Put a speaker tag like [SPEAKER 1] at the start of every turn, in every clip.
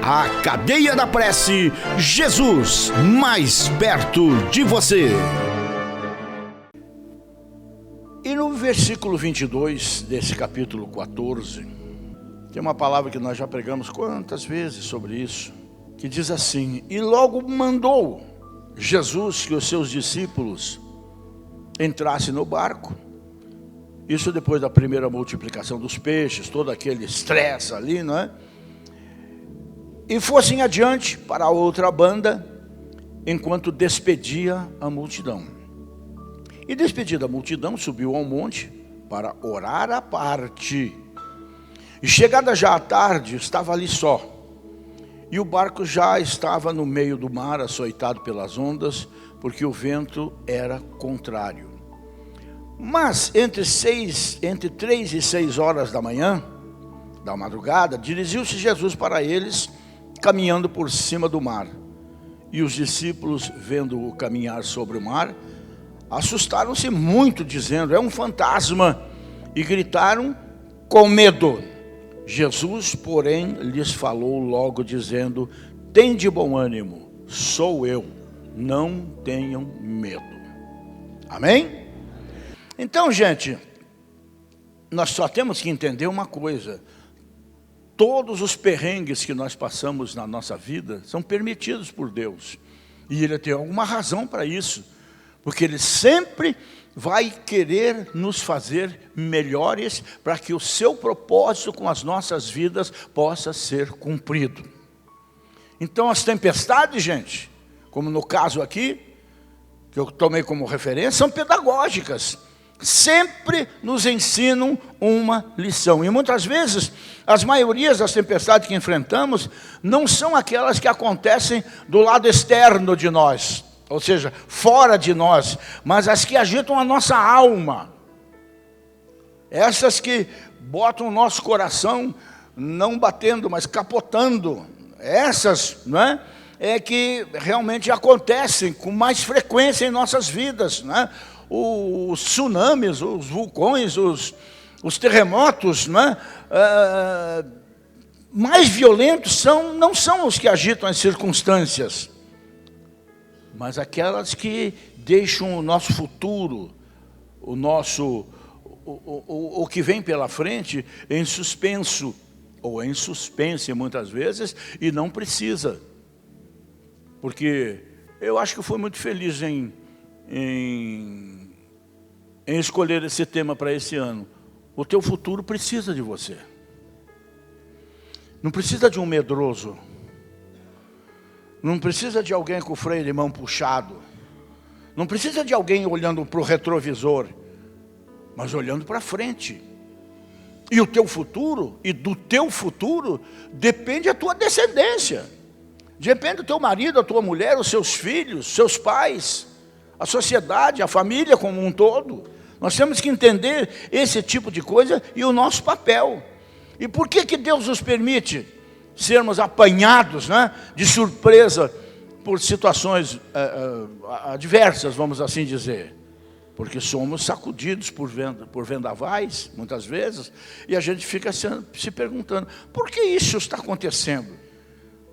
[SPEAKER 1] A Cadeia da Prece, Jesus mais perto de você. E no versículo 22 desse capítulo 14, tem uma palavra que nós já pregamos quantas vezes sobre isso, que diz assim: e logo mandou Jesus que os seus discípulos entrassem no barco. Isso depois da primeira multiplicação dos peixes, todo aquele estresse ali, não é? E fossem adiante para a outra banda, enquanto despedia a multidão. E despedida a multidão, subiu ao monte para orar à parte. E chegada já à tarde, estava ali só. E o barco já estava no meio do mar, açoitado pelas ondas, porque o vento era contrário. Mas entre 3 e 6 horas da manhã, da madrugada, dirigiu-se Jesus para eles, caminhando por cima do mar. E os discípulos, vendo-o caminhar sobre o mar, assustaram-se muito, dizendo: é um fantasma, e gritaram com medo. Jesus, porém, lhes falou logo, dizendo: tende bom ânimo, sou eu, não tenham medo. Amém? Então, gente, nós só temos que entender uma coisa: todos os perrengues que nós passamos na nossa vida são permitidos por Deus. E Ele tem alguma razão para isso, porque Ele sempre vai querer nos fazer melhores para que o seu propósito com as nossas vidas possa ser cumprido. Então as tempestades, gente, como no caso aqui, que eu tomei como referência, são pedagógicas. Sempre nos ensinam uma lição. E muitas vezes, as maiorias das tempestades que enfrentamos não são aquelas que acontecem do lado externo de nós, ou seja, fora de nós, mas as que agitam a nossa alma. Essas que botam o nosso coração não batendo, mas capotando. Essas, não é? É que realmente acontecem com mais frequência em nossas vidas, não é? Os tsunamis, os vulcões, os terremotos, não é? Mais violentos não são os que agitam as circunstâncias, mas aquelas que deixam o nosso futuro, o que vem pela frente, em suspenso, ou em suspense muitas vezes, e não precisa. Porque eu acho que eu fui muito feliz em escolher esse tema para esse ano. O teu futuro precisa de você. Não precisa de um medroso. Não precisa de alguém com o freio de mão puxado. Não precisa de alguém olhando para o retrovisor, mas olhando para frente. E o teu futuro, e do teu futuro, depende a tua descendência. Depende do teu marido, a tua mulher, os seus filhos, seus pais, a sociedade, a família como um todo. Nós temos que entender esse tipo de coisa e o nosso papel. E por que Deus nos permite sermos apanhados, né, de surpresa por situações adversas, vamos assim dizer? Porque somos sacudidos por vendavais, muitas vezes, e a gente fica se perguntando: por que isso está acontecendo?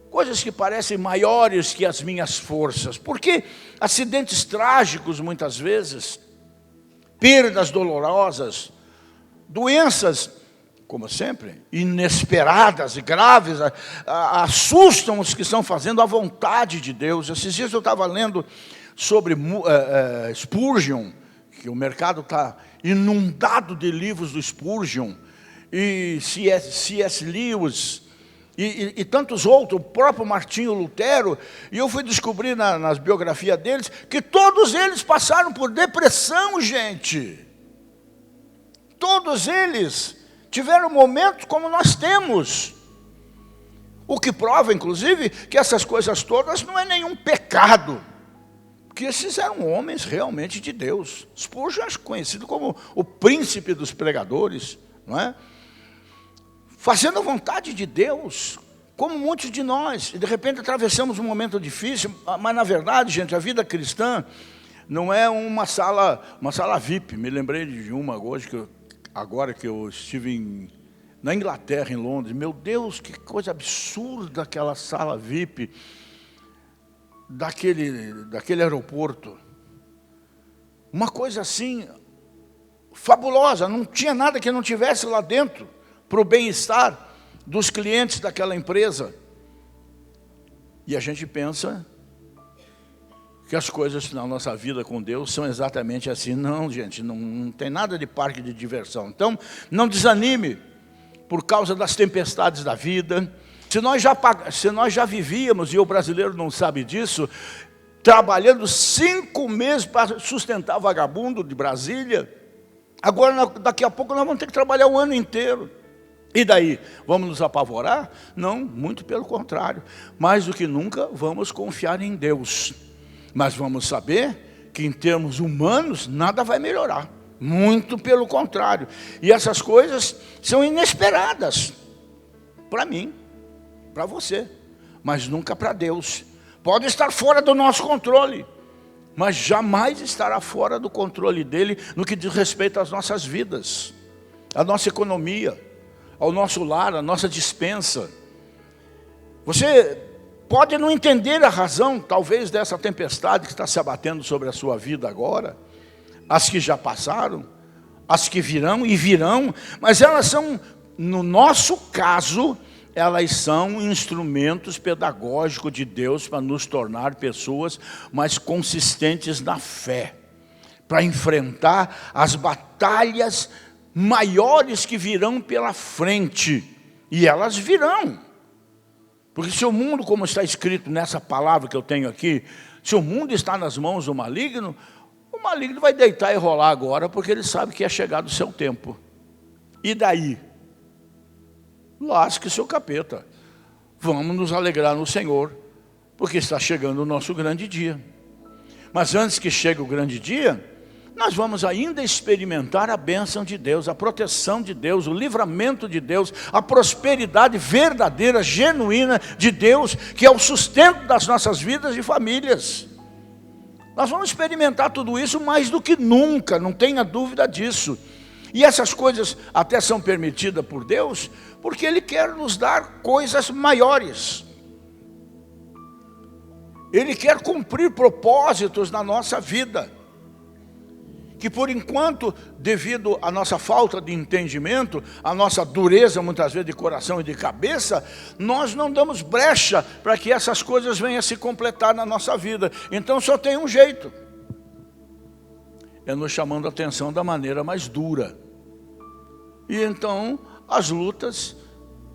[SPEAKER 1] Coisas que parecem maiores que as minhas forças. Por que acidentes trágicos, muitas vezes, perdas dolorosas, doenças, como sempre, inesperadas e graves, assustam os que estão fazendo a vontade de Deus. Esses dias eu estava lendo sobre Spurgeon, que o mercado está inundado de livros do Spurgeon, e C.S. Lewis, e tantos outros, o próprio Martinho Lutero, e eu fui descobrir nas biografias deles, que todos eles passaram por depressão, gente. Todos eles tiveram momentos como nós temos. O que prova, inclusive, que essas coisas todas não é nenhum pecado. Porque esses eram homens realmente de Deus. Spurgeon é conhecido como o príncipe dos pregadores, não é? Fazendo a vontade de Deus, como muitos de nós. E de repente atravessamos um momento difícil, mas na verdade, gente, a vida cristã não é uma sala VIP. Me lembrei de uma hoje, agora que eu estive na Inglaterra, em Londres. Meu Deus, que coisa absurda aquela sala VIP daquele aeroporto. Uma coisa assim, fabulosa, não tinha nada que não tivesse lá dentro, para o bem-estar dos clientes daquela empresa. E a gente pensa que as coisas na nossa vida com Deus são exatamente assim. Não, gente, não tem nada de parque de diversão. Então, não desanime por causa das tempestades da vida. Se nós já vivíamos, e o brasileiro não sabe disso, trabalhando 5 meses para sustentar vagabundo de Brasília, agora, daqui a pouco, nós vamos ter que trabalhar o ano inteiro. E daí? Vamos nos apavorar? Não, muito pelo contrário. Mais do que nunca, vamos confiar em Deus. Mas vamos saber que, em termos humanos, nada vai melhorar. Muito pelo contrário. E essas coisas são inesperadas. Para mim, para você. Mas nunca para Deus. Pode estar fora do nosso controle, mas jamais estará fora do controle dele no que diz respeito às nossas vidas, à nossa economia, ao nosso lar, à nossa despensa. Você pode não entender a razão, talvez, dessa tempestade que está se abatendo sobre a sua vida agora, as que já passaram, as que virão e virão, mas elas são, no nosso caso, elas são instrumentos pedagógicos de Deus para nos tornar pessoas mais consistentes na fé, para enfrentar as batalhas maiores que virão pela frente, e elas virão. Porque se o mundo, como está escrito nessa palavra que eu tenho aqui, se o mundo está nas mãos do maligno, o maligno vai deitar e rolar agora, porque ele sabe que é chegado o seu tempo. E daí? Lasque seu capeta. Vamos nos alegrar no Senhor, porque está chegando o nosso grande dia. Mas antes que chegue o grande dia, nós vamos ainda experimentar a bênção de Deus, a proteção de Deus, o livramento de Deus, a prosperidade verdadeira, genuína de Deus, que é o sustento das nossas vidas e famílias. Nós vamos experimentar tudo isso mais do que nunca, não tenha dúvida disso. E essas coisas até são permitidas por Deus, porque Ele quer nos dar coisas maiores. Ele quer cumprir propósitos na nossa vida, que por enquanto, devido à nossa falta de entendimento, à nossa dureza muitas vezes de coração e de cabeça, nós não damos brecha para que essas coisas venham a se completar na nossa vida. Então só tem um jeito: é nos chamando a atenção da maneira mais dura. E então as lutas,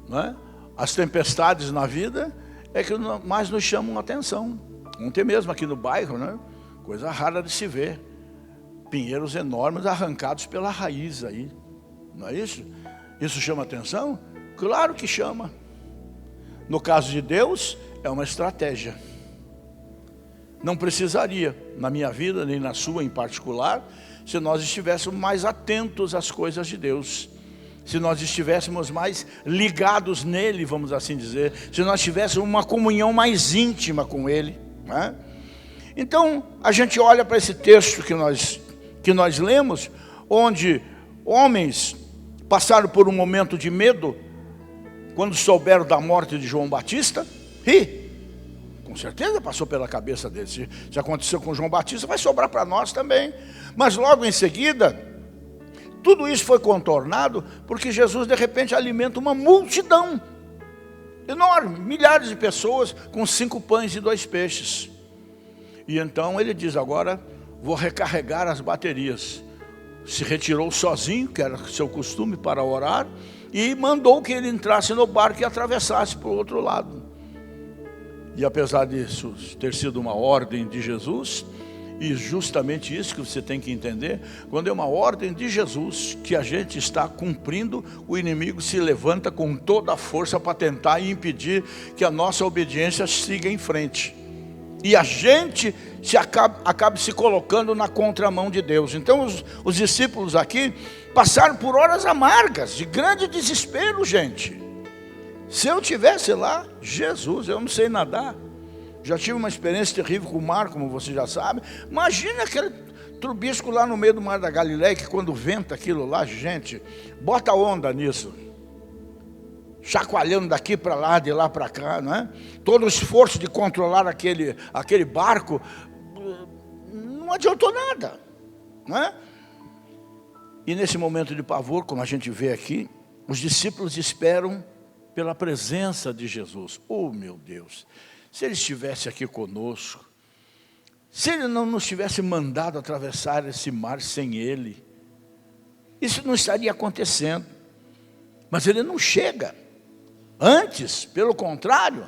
[SPEAKER 1] né, as tempestades na vida é que mais nos chamam a atenção. Ontem mesmo aqui no bairro, né, coisa rara de se ver, pinheiros enormes arrancados pela raiz aí, não é isso? Isso chama atenção? Claro que chama. No caso de Deus, é uma estratégia. Não precisaria, na minha vida, nem na sua em particular, se nós estivéssemos mais atentos às coisas de Deus, se nós estivéssemos mais ligados nele, vamos assim dizer, se nós tivéssemos uma comunhão mais íntima com ele, né? Então, a gente olha para esse texto que nós lemos, onde homens passaram por um momento de medo, quando souberam da morte de João Batista, e com certeza passou pela cabeça deles. Se aconteceu com João Batista, vai sobrar para nós também. Mas logo em seguida, tudo isso foi contornado, porque Jesus de repente alimenta uma multidão enorme, milhares de pessoas, com 5 pães e 2 peixes. E então ele diz: agora vou recarregar as baterias. Se retirou sozinho, que era seu costume, para orar, e mandou que ele entrasse no barco e atravessasse para o outro lado. E apesar disso ter sido uma ordem de Jesus, e justamente isso que você tem que entender, quando é uma ordem de Jesus que a gente está cumprindo, o inimigo se levanta com toda a força para tentar impedir que a nossa obediência siga em frente. E a gente acaba se colocando na contramão de Deus. Então os discípulos aqui passaram por horas amargas, de grande desespero, gente. Se eu tivesse lá, Jesus, eu não sei nadar. Já tive uma experiência terrível com o mar, como você já sabe. Imagina aquele trubisco lá no meio do mar da Galileia, que quando venta aquilo lá, gente, bota onda nisso. chacoalhando daqui para lá, de lá para cá, não é? Todo o esforço de controlar aquele barco não adiantou nada, não é? E nesse momento de pavor, como a gente vê aqui, os discípulos esperam pela presença de Jesus. Oh, meu Deus, se Ele estivesse aqui conosco, se Ele não nos tivesse mandado atravessar esse mar sem Ele, isso não estaria acontecendo. Mas Ele não chega. Antes, pelo contrário,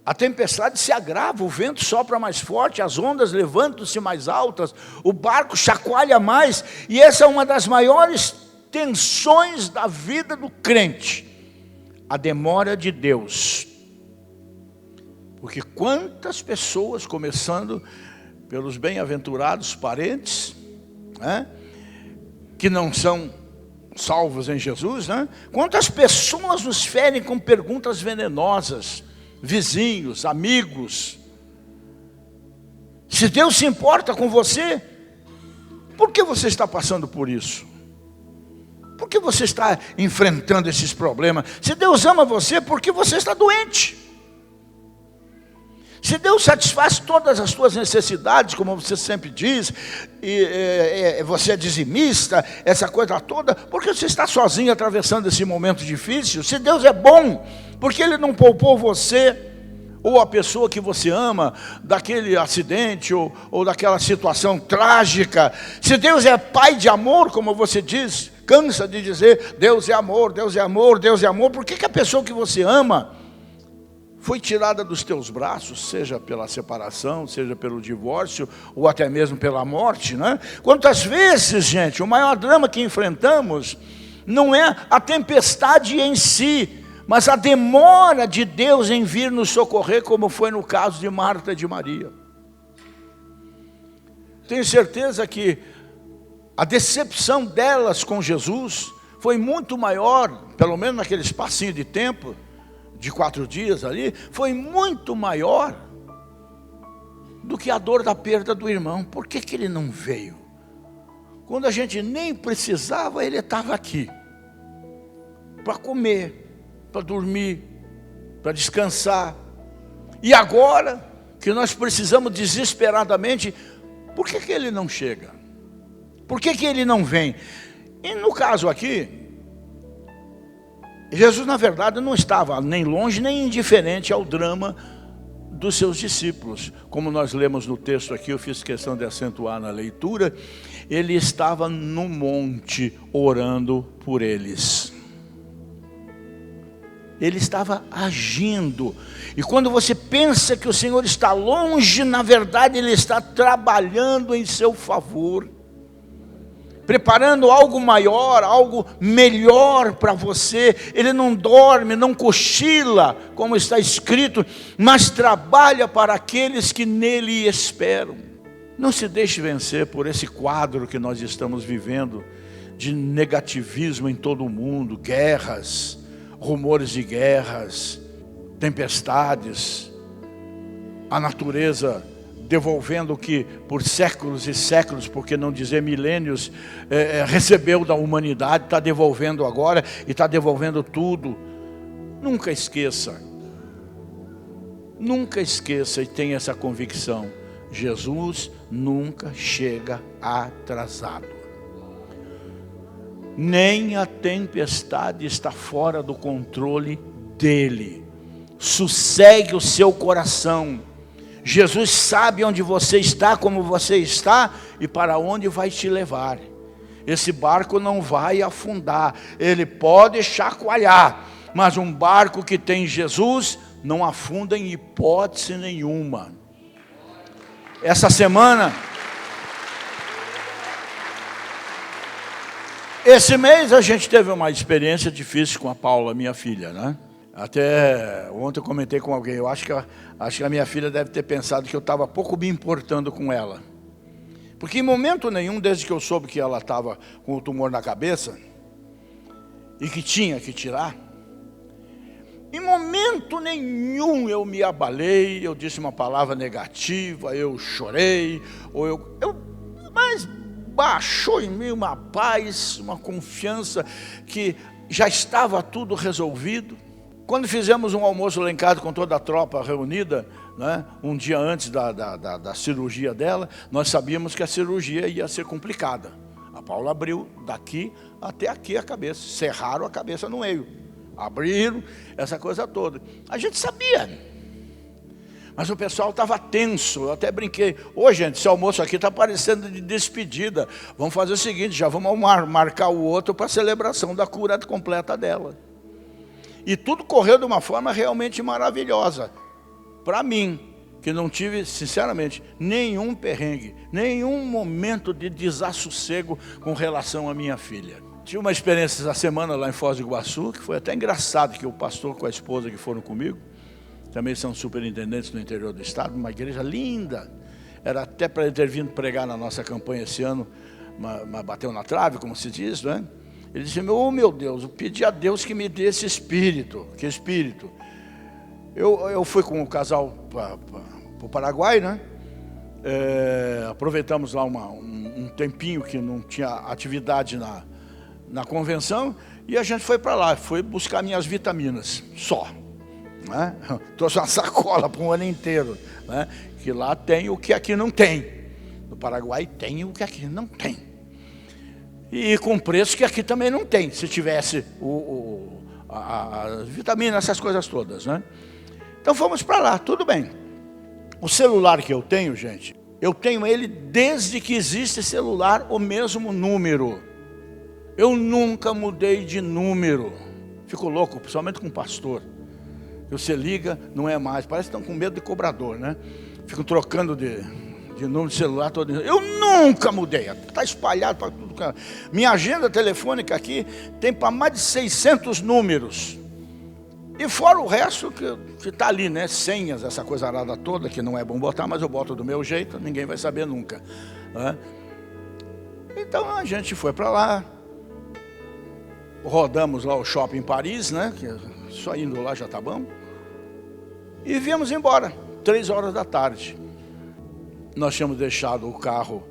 [SPEAKER 1] a tempestade se agrava, o vento sopra mais forte, as ondas levantam-se mais altas, o barco chacoalha mais, e essa é uma das maiores tensões da vida do crente, a demora de Deus. Porque quantas pessoas, começando pelos bem-aventurados parentes, né, que não são salvos em Jesus, né? Quantas pessoas nos ferem com perguntas venenosas, vizinhos, amigos. Se Deus se importa com você, por que você está passando por isso? Por que você está enfrentando esses problemas? Se Deus ama você, por que você está doente? Se Deus satisfaz todas as suas necessidades, como você sempre diz, e você é dizimista, essa coisa toda, por que você está sozinho atravessando esse momento difícil? Se Deus é bom, por que Ele não poupou você, ou a pessoa que você ama, daquele acidente, ou daquela situação trágica? Se Deus é Pai de amor, como você diz, cansa de dizer, Deus é amor, Deus é amor, Deus é amor, por que a pessoa que você ama foi tirada dos teus braços, seja pela separação, seja pelo divórcio, ou até mesmo pela morte, né? Quantas vezes, gente, o maior drama que enfrentamos não é a tempestade em si, mas a demora de Deus em vir nos socorrer, como foi no caso de Marta e de Maria. Tenho certeza que a decepção delas com Jesus foi muito maior, pelo menos naquele espacinho de tempo, de 4 dias ali, foi muito maior do que a dor da perda do irmão. Por que ele não veio? Quando a gente nem precisava, ele estava aqui, para comer, para dormir, para descansar. E agora, que nós precisamos desesperadamente, por que ele não chega? Por que ele não vem? E no caso aqui, Jesus, na verdade, não estava nem longe, nem indiferente ao drama dos seus discípulos. Como nós lemos no texto aqui, eu fiz questão de acentuar na leitura, ele estava no monte orando por eles. Ele estava agindo. E quando você pensa que o Senhor está longe, na verdade Ele está trabalhando em seu favor, preparando algo maior, algo melhor para você. Ele não dorme, não cochila, como está escrito, mas trabalha para aqueles que nele esperam. Não se deixe vencer por esse quadro que nós estamos vivendo, de negativismo em todo o mundo, guerras, rumores de guerras, tempestades, a natureza devolvendo o que por séculos e séculos, por que não dizer milênios, recebeu da humanidade, está devolvendo agora, e está devolvendo tudo. Nunca esqueça e tenha essa convicção: Jesus nunca chega atrasado. Nem a tempestade está fora do controle dele. Sossegue o seu coração. Jesus sabe onde você está, como você está e para onde vai te levar. Esse barco não vai afundar, ele pode chacoalhar, mas um barco que tem Jesus não afunda em hipótese nenhuma. Essa semana, esse mês a gente teve uma experiência difícil com a Paula, minha filha, né? Até ontem eu comentei com alguém, eu acho que a minha filha deve ter pensado que eu estava pouco me importando com ela. Porque em momento nenhum, desde que eu soube que ela estava com o tumor na cabeça, e que tinha que tirar, em momento nenhum eu me abalei, eu disse uma palavra negativa, eu chorei, mas baixou em mim uma paz, uma confiança que já estava tudo resolvido. Quando fizemos um almoço lá em casa com toda a tropa reunida, né, um dia antes da cirurgia dela, nós sabíamos que a cirurgia ia ser complicada. A Paula abriu daqui até aqui a cabeça, serraram a cabeça no meio, abriram essa coisa toda. A gente sabia, mas o pessoal estava tenso. Eu até brinquei: ô gente, esse almoço aqui está parecendo de despedida. Vamos fazer o seguinte, já vamos marcar o outro para a celebração da cura completa dela. E tudo correu de uma forma realmente maravilhosa. Para mim, que não tive, sinceramente, nenhum perrengue, nenhum momento de desassossego com relação à minha filha. Tive uma experiência essa semana lá em Foz do Iguaçu, que foi até engraçado, que o pastor com a esposa que foram comigo, também são superintendentes no interior do estado, uma igreja linda. Era até para ele ter vindo pregar na nossa campanha esse ano, mas bateu na trave, como se diz, não é? Ele disse: oh meu Deus, eu pedi a Deus que me dê esse espírito. Que espírito? Eu fui com o casal para o Paraguai, né? Aproveitamos lá um tempinho que não tinha atividade na convenção, e a gente foi para lá, foi buscar minhas vitaminas, só. Né? Trouxe uma sacola para um ano inteiro, né? Que lá tem o que aqui não tem. No Paraguai tem o que aqui não tem. E com preço que aqui também não tem, se tivesse a vitamina, essas coisas todas, né? Então fomos para lá, tudo bem. O celular que eu tenho, gente, eu tenho ele desde que existe celular, o mesmo número. Eu nunca mudei de número. Fico louco, principalmente com pastor. Você liga, não é mais, parece que estão com medo de cobrador, né? Ficam trocando de número de celular todo dia. Eu nunca mudei, está espalhado para tudo. Minha agenda telefônica aqui tem para mais de 600 números. E fora o resto que está ali, né? Senhas, essa coisa arada toda, que não é bom botar, mas eu boto do meu jeito, ninguém vai saber nunca, né? Então a gente foi para lá, rodamos lá o shopping em Paris, né? Que só indo lá já está bom. E viemos embora, 3 horas da tarde. Nós tínhamos deixado o carro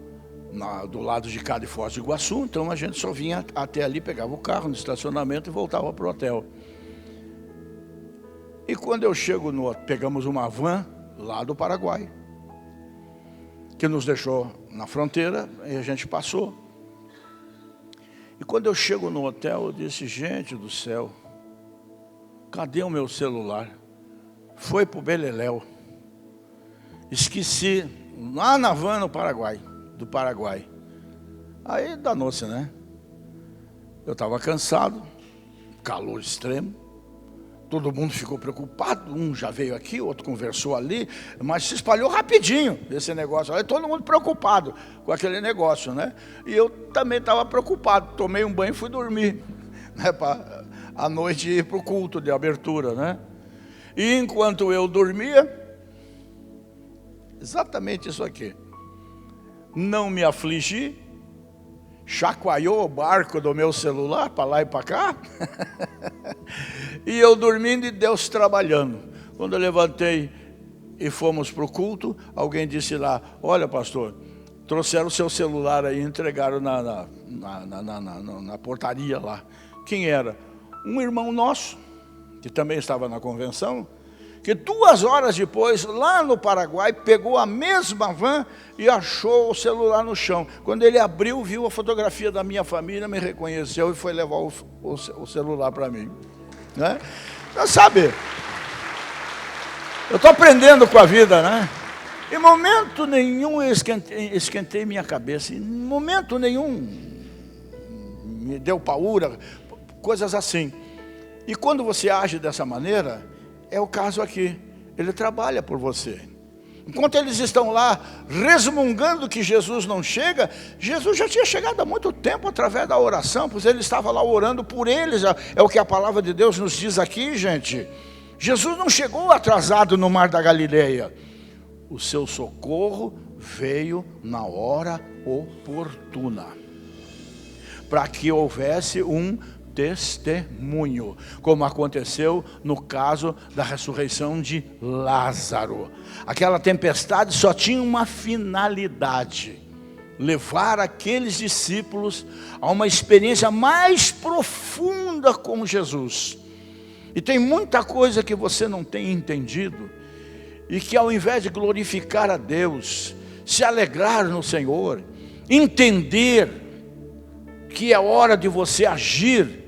[SPEAKER 1] do lado de cá de Foz do Iguaçu, então a gente só vinha até ali, pegava o carro no estacionamento e voltava para o hotel. E quando eu chego pegamos uma van lá do Paraguai, que nos deixou na fronteira, e a gente passou. E quando eu chego no hotel, eu disse: gente do céu, cadê o meu celular? Foi pro beleléu. Esqueci lá na van do Paraguai. Aí danou-se, né? Eu estava cansado, calor extremo. Todo mundo ficou preocupado, um já veio aqui, outro conversou ali, mas se espalhou rapidinho esse negócio. Aí todo mundo preocupado com aquele negócio, né? E eu também estava preocupado, tomei um banho e fui dormir, né? Para à noite ir para o culto de abertura, né? E enquanto eu dormia, exatamente isso aqui, não me afligi, chacoalhou o barco do meu celular para lá e para cá, e eu dormindo e Deus trabalhando. Quando eu levantei e fomos para o culto, alguém disse lá: olha pastor, trouxeram o seu celular aí, entregaram na portaria lá. Quem era? Um irmão nosso, que também estava na convenção, que 2 horas depois, lá no Paraguai, pegou a mesma van e achou o celular no chão. Quando ele abriu, viu a fotografia da minha família, me reconheceu e foi levar o celular para mim, né? Então, sabe, eu estou aprendendo com a vida, né? Em momento nenhum eu esquentei minha cabeça, em momento nenhum me deu paura, coisas assim. E quando você age dessa maneira, é o caso aqui, ele trabalha por você. Enquanto eles estão lá resmungando que Jesus não chega, Jesus já tinha chegado há muito tempo através da oração, pois ele estava lá orando por eles. É o que a palavra de Deus nos diz aqui, gente. Jesus não chegou atrasado no mar da Galileia. O seu socorro veio na hora oportuna, para que houvesse um testemunho, como aconteceu no caso da ressurreição de Lázaro. Aquela tempestade só tinha uma finalidade: levar aqueles discípulos a uma experiência mais profunda com Jesus. E tem muita coisa que você não tem entendido, e que ao invés de glorificar a Deus, se alegrar no Senhor, entender que é hora de você agir,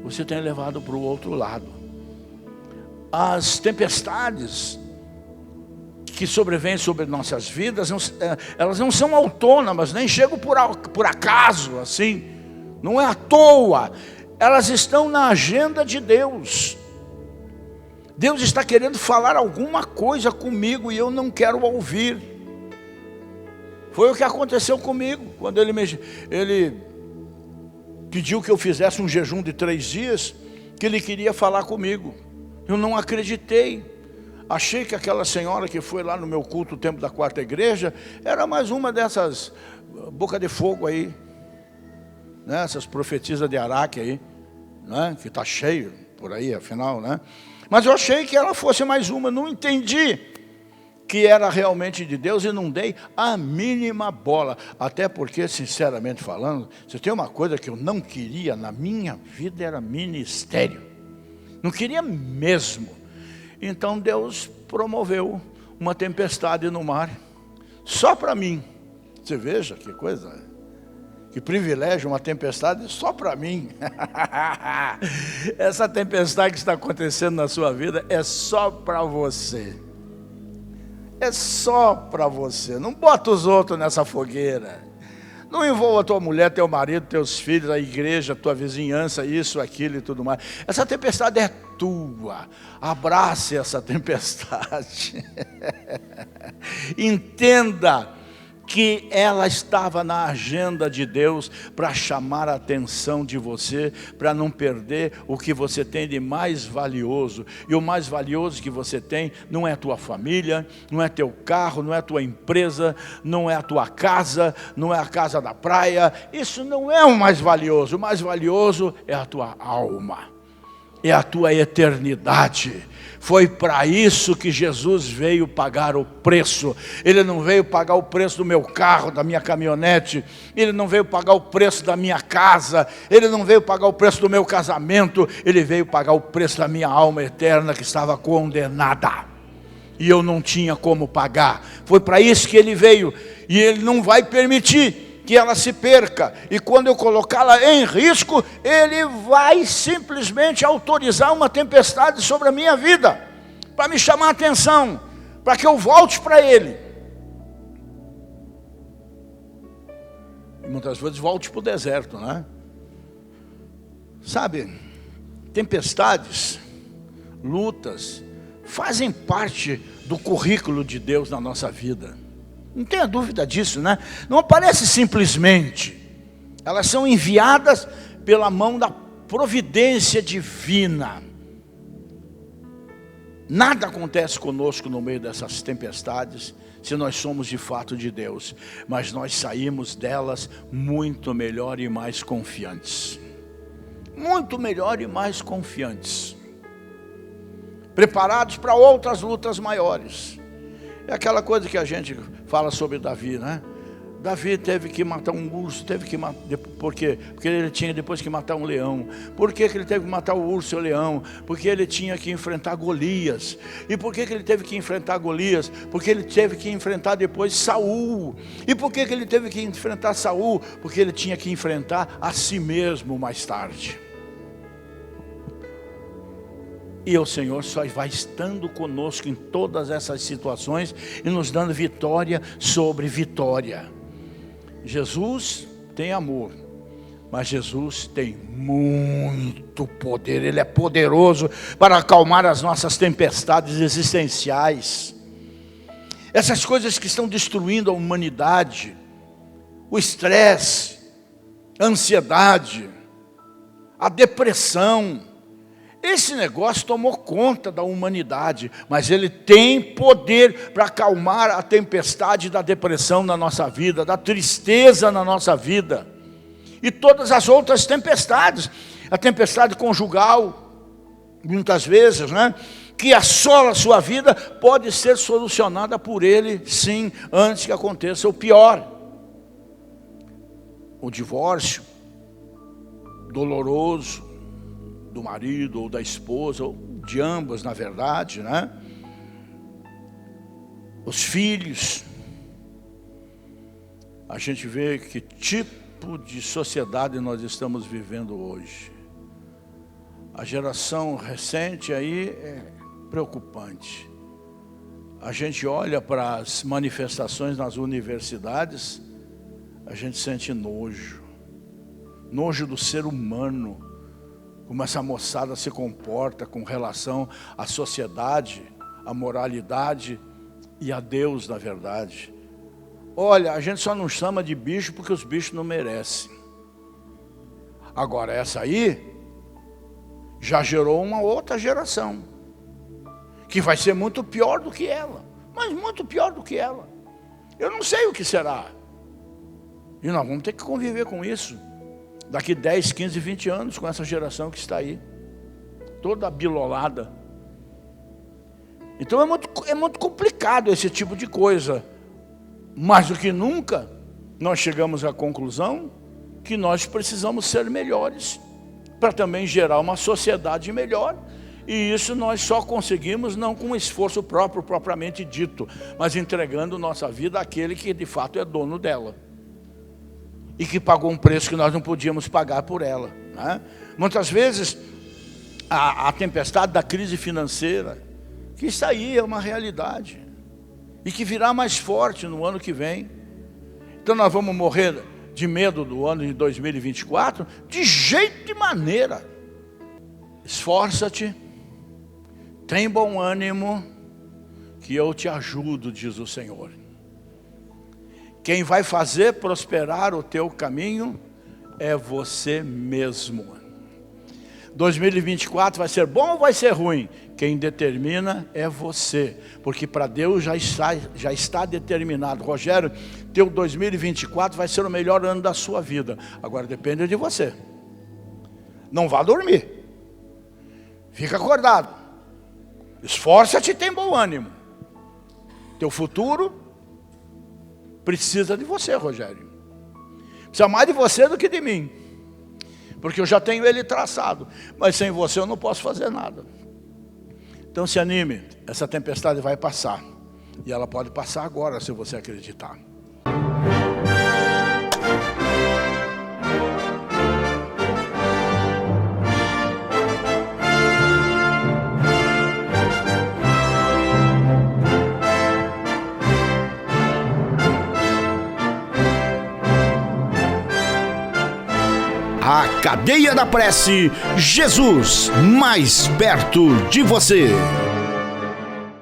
[SPEAKER 1] você tem levado para o outro lado. As tempestades que sobrevêm sobre nossas vidas, elas não são autônomas, nem chegam por acaso, assim, não é à toa, elas estão na agenda de Deus. Deus está querendo falar alguma coisa comigo e eu não quero ouvir. Foi o que aconteceu comigo, quando ele pediu que eu fizesse um jejum de 3 dias, que ele queria falar comigo. Eu não acreditei. Achei que aquela senhora que foi lá no meu culto, o tempo da quarta igreja, era mais uma dessas boca de fogo aí, né? Essas profetisas de Araque aí, né? Que está cheio por aí, afinal, né? Mas eu achei que ela fosse mais uma, não entendi que era realmente de Deus e não dei a mínima bola. Até porque, sinceramente falando, se tem uma coisa que eu não queria na minha vida, era ministério. Não queria mesmo. Então Deus promoveu uma tempestade no mar, só para mim. Você veja que coisa, que privilégio, uma tempestade só para mim. Essa tempestade que está acontecendo na sua vida é só para você. É só para você. Não bota os outros nessa fogueira. Não envolva a tua mulher, teu marido, teus filhos, a igreja, a tua vizinhança, isso, aquilo e tudo mais. Essa tempestade é tua. Abrace essa tempestade. Entenda que ela estava na agenda de Deus para chamar a atenção de você, para não perder o que você tem de mais valioso. E o mais valioso que você tem não é a tua família, não é teu carro, não é a tua empresa, não é a tua casa, não é a casa da praia. Isso não é o mais valioso. O mais valioso é a tua alma, é a tua eternidade. Foi para isso que Jesus veio pagar o preço. Ele não veio pagar o preço do meu carro, da minha caminhonete. Ele não veio pagar o preço da minha casa. Ele não veio pagar o preço do meu casamento. Ele veio pagar o preço da minha alma eterna que estava condenada. E eu não tinha como pagar. Foi para isso que ele veio. E ele não vai permitir que ela se perca, e quando eu colocá-la em risco, ele vai simplesmente autorizar uma tempestade sobre a minha vida, para me chamar a atenção, para que eu volte para ele. E muitas vezes volte para o deserto, né? Sabe, tempestades, lutas, fazem parte do currículo de Deus na nossa vida. Não tenha dúvida disso, né? Não aparece simplesmente. Elas são enviadas pela mão da providência divina. Nada acontece conosco no meio dessas tempestades, se nós somos de fato de Deus. Mas nós saímos delas muito melhor e mais confiantes. Muito melhor e mais confiantes. Preparados para outras lutas maiores. É aquela coisa que a gente fala sobre Davi, né? Davi teve que matar um urso, por quê? Porque ele tinha depois que matar um leão. Por que ele teve que matar o urso e o leão? Porque ele tinha que enfrentar Golias. E por que ele teve que enfrentar Golias? Porque ele teve que enfrentar depois Saul. E por que ele teve que enfrentar Saul? Porque ele tinha que enfrentar a si mesmo mais tarde. E o Senhor só vai estando conosco em todas essas situações e nos dando vitória sobre vitória. Jesus tem amor, mas Jesus tem muito poder. Ele é poderoso para acalmar as nossas tempestades existenciais. Essas coisas que estão destruindo a humanidade, o estresse, a ansiedade, a depressão. Esse negócio tomou conta da humanidade, mas ele tem poder para acalmar a tempestade da depressão na nossa vida, da tristeza na nossa vida, e todas as outras tempestades, a tempestade conjugal, muitas vezes, né, que assola a sua vida, pode ser solucionada por ele, sim, antes que aconteça o pior. O divórcio, doloroso, do marido ou da esposa, ou de ambos, na verdade, né? Os filhos. A gente vê que tipo de sociedade nós estamos vivendo hoje. A geração recente aí é preocupante. A gente olha para as manifestações nas universidades, a gente sente nojo. Nojo do ser humano, como essa moçada se comporta com relação à sociedade, à moralidade e a Deus, na verdade. Olha, a gente só não chama de bicho porque os bichos não merecem. Agora, essa aí já gerou uma outra geração, que vai ser muito pior do que ela, mas muito pior do que ela. Eu não sei o que será. E nós vamos ter que conviver com isso. Daqui 10, 15, 20 anos, com essa geração que está aí, toda bilolada. Então é muito complicado esse tipo de coisa. Mais do que nunca, nós chegamos à conclusão que nós precisamos ser melhores, para também gerar uma sociedade melhor. E isso nós só conseguimos não com esforço próprio, propriamente dito, mas entregando nossa vida àquele que de fato é dono dela. E que pagou um preço que nós não podíamos pagar por ela, né? Muitas vezes, a tempestade da crise financeira, que está aí, é uma realidade. E que virá mais forte no ano que vem. Então nós vamos morrer de medo do ano de 2024? De jeito e maneira. Esforça-te, tem bom ânimo, que eu te ajudo, diz o Senhor. Quem vai fazer prosperar o teu caminho é você mesmo. 2024 vai ser bom ou vai ser ruim? Quem determina é você, porque para Deus já está determinado. Rogério, teu 2024 vai ser o melhor ano da sua vida. Agora depende de você. Não vá dormir. Fica acordado. Esforça-te e tem bom ânimo. Teu futuro precisa de você, Rogério. Precisa mais de você do que de mim. Porque eu já tenho ele traçado. Mas sem você eu não posso fazer nada. Então se anime. Essa tempestade vai passar. E ela pode passar agora, se você acreditar.
[SPEAKER 2] A Cadeia da Prece, Jesus mais perto de você.